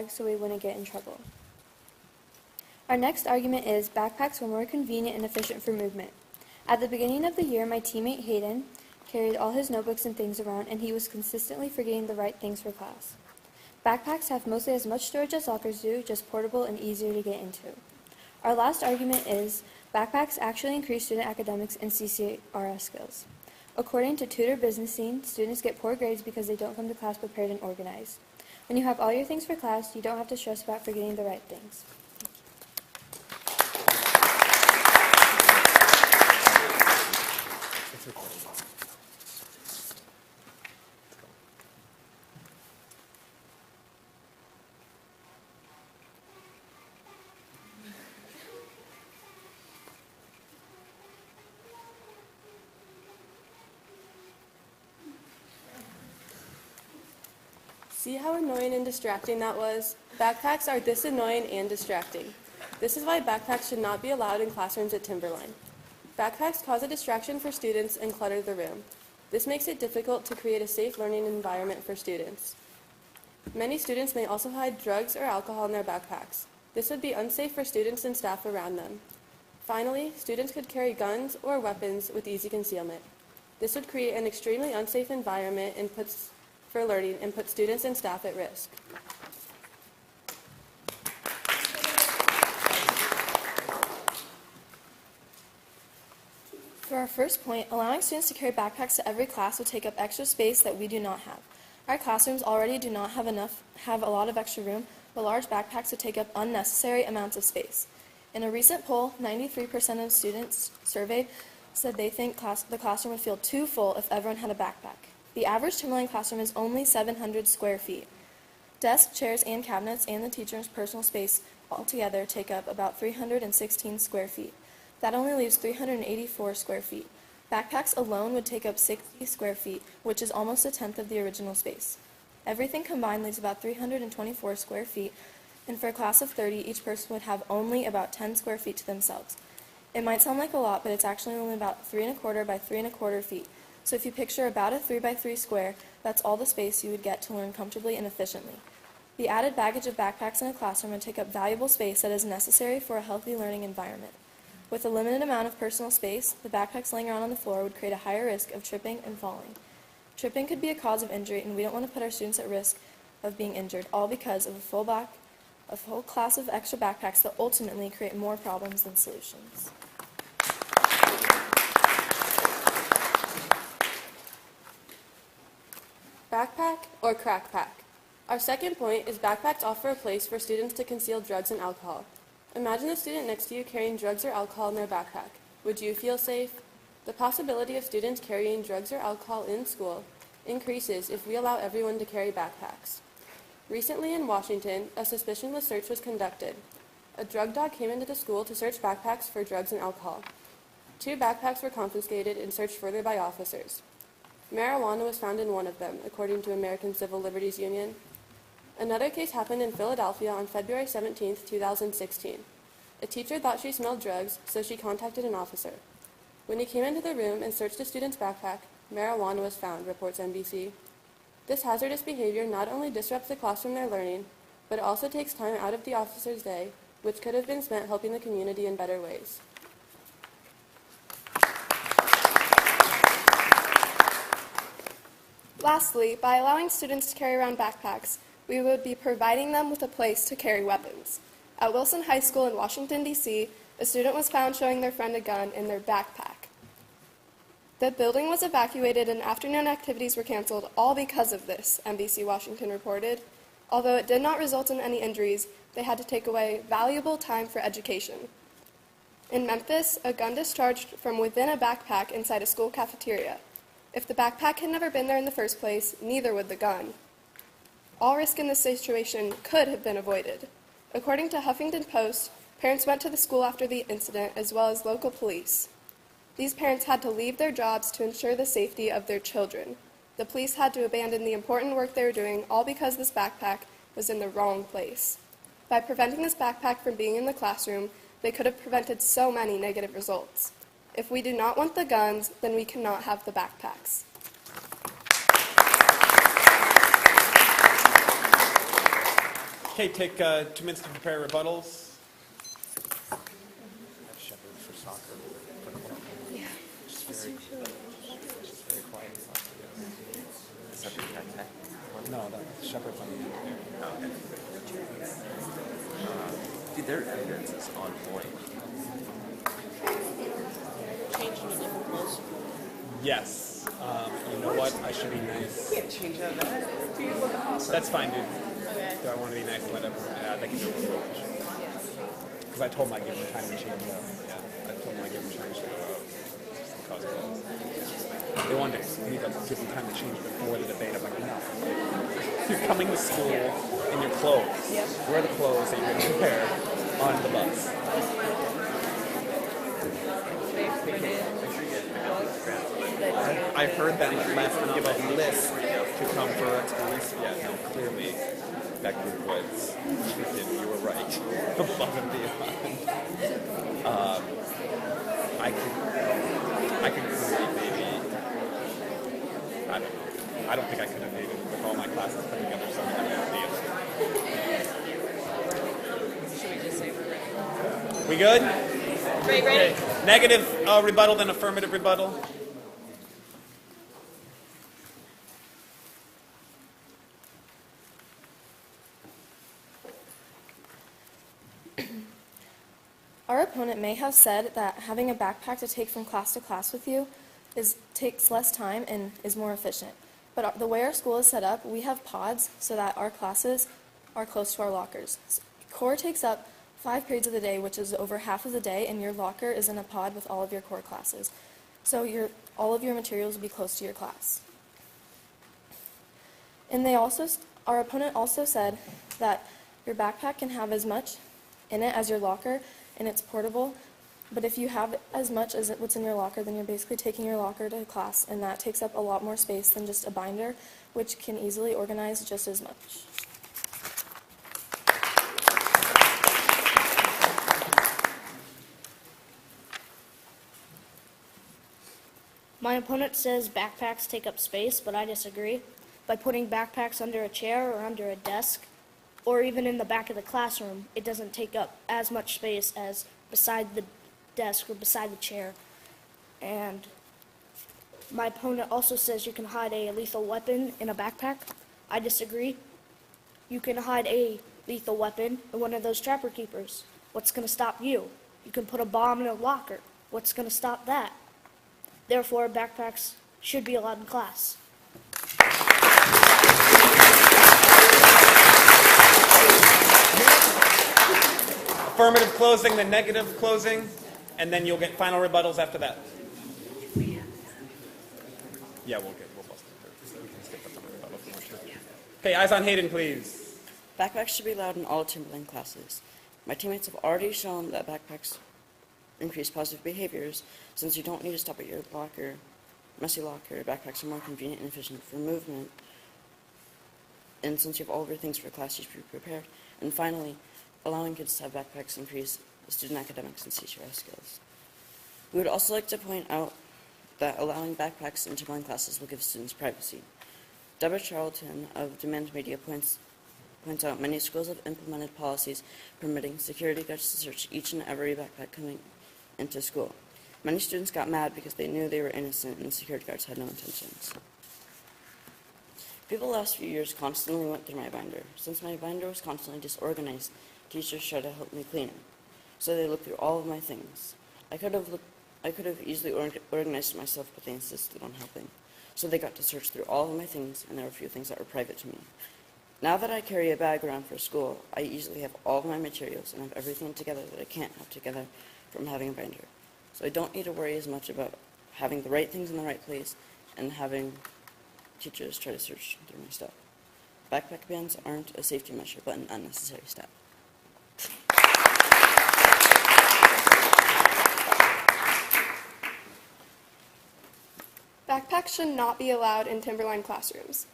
so we wouldn't get in trouble. Our next argument is backpacks were more convenient and efficient for movement. At the beginning of the year, my teammate Hayden carried all his notebooks and things around, and he was consistently forgetting the right things for class. Backpacks have mostly as much storage as lockers do, just portable and easier to get into. Our last argument is backpacks actually increase student academics and CCRS skills. According to Tutor Business Scene, students get poor grades because they don't come to class prepared and organized. When you have all your things for class, you don't have to stress about forgetting the right things. See how annoying and distracting that was? Backpacks are this annoying and distracting. This is why backpacks should not be allowed in classrooms at Timberline. Backpacks cause a distraction for students and clutter the room. This makes it difficult to create a safe learning environment for students. Many students may also hide drugs or alcohol in their backpacks. This would be unsafe for students and staff around them. Finally, students could carry guns or weapons with easy concealment. This would create an extremely unsafe environment for learning and put students and staff at risk. For our first point, allowing students to carry backpacks to every class would take up extra space that we do not have. Our classrooms already do not have a lot of extra room, but large backpacks would take up unnecessary amounts of space. In a recent poll, 93% of students surveyed said they think the classroom would feel too full if everyone had a backpack. The average Timberline classroom is only 700 square feet. Desks, chairs, and cabinets and the teacher's personal space altogether take up about 316 square feet. That only leaves 384 square feet. Backpacks alone would take up 60 square feet, which is almost a tenth of the original space. Everything combined leaves about 324 square feet, and for a class of 30, each person would have only about 10 square feet to themselves. It might sound like a lot, but it's actually only about 3¼ by 3¼ feet. So if you picture about a 3 by 3 square, that's all the space you would get to learn comfortably and efficiently. The added baggage of backpacks in a classroom would take up valuable space that is necessary for a healthy learning environment. With a limited amount of personal space, the backpacks laying around on the floor would create a higher risk of tripping and falling. Tripping could be a cause of injury, and we don't want to put our students at risk of being injured, all because of a full class of extra backpacks that ultimately create more problems than solutions. Backpack or crack pack? Our second point is backpacks offer a place for students to conceal drugs and alcohol. Imagine the student next to you carrying drugs or alcohol in their backpack. Would you feel safe? The possibility of students carrying drugs or alcohol in school increases if we allow everyone to carry backpacks. Recently in Washington, a suspicionless search was conducted. A drug dog came into the school to search backpacks for drugs and alcohol. 2 backpacks were confiscated and searched further by officers. Marijuana was found in one of them, according to American Civil Liberties Union. Another case happened in Philadelphia on February 17, 2016. A teacher thought she smelled drugs, so she contacted an officer. When he came into the room and searched a student's backpack, marijuana was found, reports NBC. This hazardous behavior not only disrupts the classroom they're learning, but it also takes time out of the officer's day, which could have been spent helping the community in better ways. Lastly, by allowing students to carry around backpacks, we would be providing them with a place to carry weapons. At Wilson High School in Washington, D.C., a student was found showing their friend a gun in their backpack. The building was evacuated and afternoon activities were canceled, all because of this, NBC Washington reported. Although it did not result in any injuries, they had to take away valuable time for education. In Memphis, a gun discharged from within a backpack inside a school cafeteria. If the backpack had never been there in the first place, neither would the gun. All risk in this situation could have been avoided. According to Huffington Post, parents went to the school after the incident, as well as local police. These parents had to leave their jobs to ensure the safety of their children. The police had to abandon the important work they were doing, all because this backpack was in the wrong place. By preventing this backpack from being in the classroom, they could have prevented so many negative results. If we do not want the guns, then we cannot have the backpacks. Okay, take 2 minutes to prepare rebuttals. No, the Shepherd's on the other. Dude, their evidence is on point. Changing a different clothes. Yes. You know what? I should be nice. Can't change that. That's fine, dude. Okay. Do I want to be nice and let everyone? They can do it. Because I told them I'd give them time to change up. Yeah, I told them I'd give them time to cause clothes. They wanted to need to give them time to change before the debate. I'm like, no. You're coming to school in your clothes. Yep. Wear the clothes that you're going to wear on the bus. I heard them last give a list to come for a police. Yeah, no, clearly, that group was, you were right, above and beyond. I could create maybe, I don't know. I don't think I could have made it with all my classes put together something that would Should we just say we're ready? be. We good? Ready, ready? Okay. Negative rebuttal, then affirmative rebuttal. Our opponent may have said that having a backpack to take from class to class with you takes less time and is more efficient. But the way our school is set up, we have pods so that our classes are close to our lockers. Core takes up 5 periods of the day, which is over half of the day, and your locker is in a pod with all of your core classes. So all of your materials will be close to your class. And our opponent also said that your backpack can have as much in it as your locker, and it's portable. But if you have as much as what's in your locker, then you're basically taking your locker to class, and that takes up a lot more space than just a binder, which can easily organize just as much. My opponent says backpacks take up space, but I disagree. By putting backpacks under a chair or under a desk, or even in the back of the classroom, it doesn't take up as much space as beside the desk or beside the chair. And my opponent also says you can hide a lethal weapon in a backpack. I disagree. You can hide a lethal weapon in one of those trapper keepers. What's going to stop you? You can put a bomb in a locker. What's going to stop that? Therefore, backpacks should be allowed in class. Affirmative closing, then negative closing, and then you'll get final rebuttals after that. Yeah, we'll bust it. We can skip the final rebuttal if we want to. Okay, eyes on Hayden, please. Backpacks should be allowed in all Timberland classes. My teammates have already shown that backpacks increase positive behaviors since you don't need to stop at your locker, messy locker. Backpacks are more convenient and efficient for movement. And since you have all of your things for class, you should be prepared. And finally, allowing kids to have backpacks increase student academics and CHRS skills. We would also like to point out that allowing backpacks in Timberland classes will give students privacy. Deborah Charlton of Demand Media points out many schools have implemented policies permitting security guards to search each and every backpack coming into school. Many students got mad because they knew they were innocent and security guards had no intentions. People the last few years constantly went through my binder. Since my binder was constantly disorganized, teachers tried to help me clean it. So they looked through all of my things. I could have easily organized it myself, but they insisted on helping. So they got to search through all of my things, and there were a few things that were private to me. Now that I carry a bag around for school, I easily have all of my materials and have everything together that I can't have together from having a binder. So I don't need to worry as much about having the right things in the right place and having teachers try to search through my stuff. Backpack bans aren't a safety measure, but an unnecessary step. Backpacks should not be allowed in Timberline classrooms.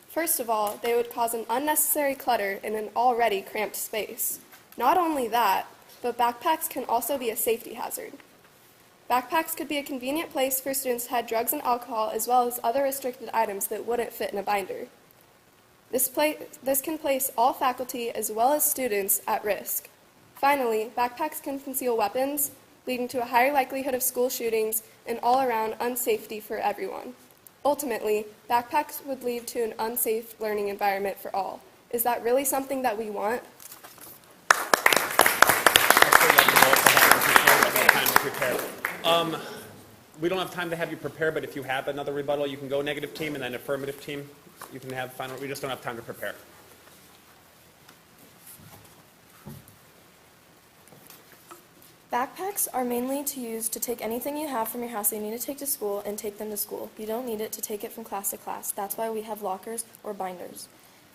First of all, they would cause an unnecessary clutter in an already cramped space. Not only that, but backpacks can also be a safety hazard. Backpacks could be a convenient place for students to hide drugs and alcohol as well as other restricted items that wouldn't fit in a binder. This can place all faculty as well as students at risk. Finally, backpacks can conceal weapons, leading to a higher likelihood of school shootings and all-around unsafety for everyone. Ultimately, backpacks would lead to an unsafe learning environment for all. Is that really something that we want? We don't have time to have you prepare, but if you have another rebuttal, you can go negative team, and then affirmative team, you can have final. We just don't have time to prepare. Backpacks are mainly use to take anything you have from your house that you need to take to school and take them to school. You don't need it to take it from class to class. That's why we have lockers or binders.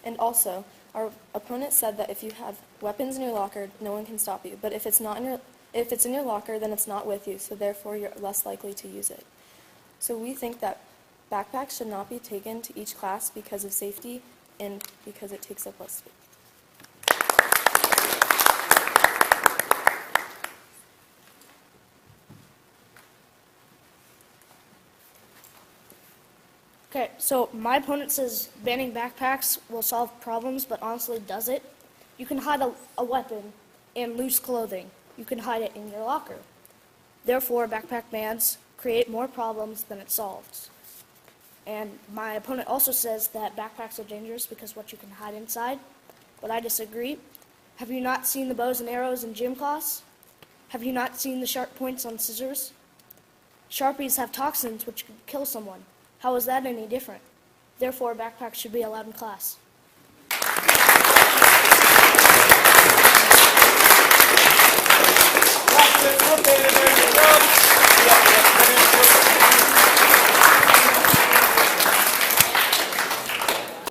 And also, our opponent said that if you have weapons in your locker, no one can stop you. But if it's in your locker, then it's not with you, so therefore you're less likely to use it. So we think that backpacks should not be taken to each class because of safety and because it takes up less space. Okay, so my opponent says banning backpacks will solve problems, but honestly, does it? You can hide a weapon in loose clothing. You can hide it in your locker. Therefore, backpack bans create more problems than it solves. And my opponent also says that backpacks are dangerous because what you can hide inside, but I disagree. Have you not seen the bows and arrows in gym class? Have you not seen the sharp points on scissors? Sharpies have toxins which could kill someone. How is that any different? Therefore, backpacks should be allowed in class. Okay, there you go.